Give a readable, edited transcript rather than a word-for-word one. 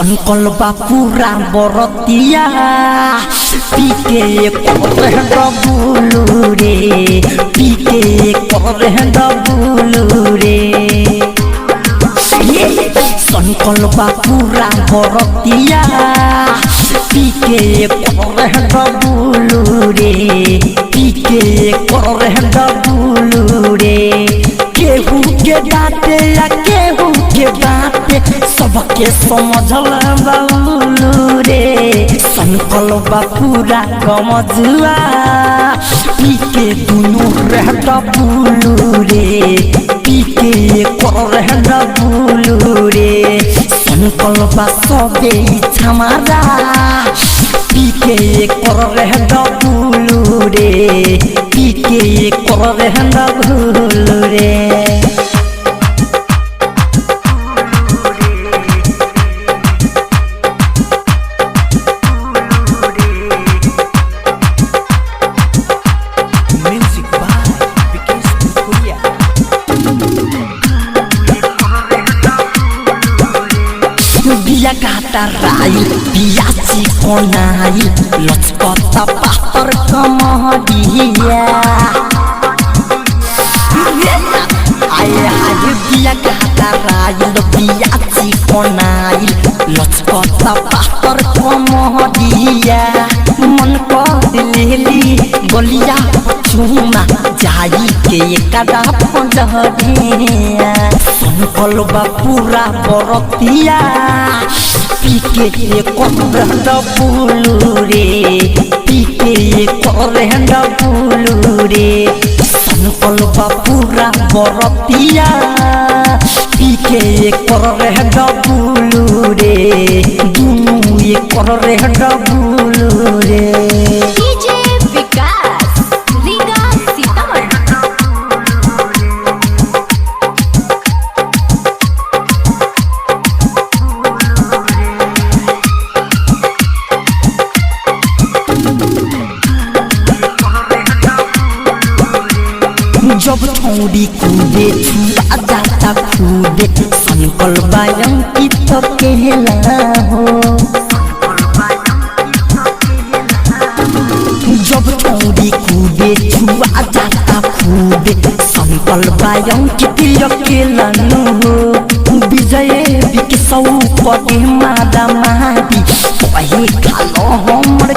संकल्प पूरा बरतिया पीके करे डबुलू रे पीके करे डबुलू रे संकल्प पूरा बरतिया पीके करे डबुलू रे पीके करे डबुलू रे केहू के डांटे या केहू के बाटे सबके समझल बाबुलू रे संकल्प पूरा गमजुआ पीके दुनू रह डबुलू रे पीके करे डबुलू रे संकल्प सबे छमारा पीके करे डबुलू रे पीके करे डबुलू रे बिया घाटा राई बिया चिकनाई लचकता पातर कमहदिया आए आए बिया घाटा राई बिया चिकनाई लचकता पातर कमहदिया मन कर लेली गलिया चुमा जाई के कदा पंजरिया संकल्प पूरा बरतिया पीके करे डबुलू रे पीके करे डबुलू रे संकल्प पूरा बरतिया पीके करे डबुलू रे दुनू करे डबुलू रे जब छोड़ी कूदे छुआ जाता कूदे संकल्प अंकित कहला हो जब छोड़ी कूदे छुआ जाता कूदे संकल्प अंकित कहला हो विजय बिकसौ पदे मादा मादी कहे खालो हमर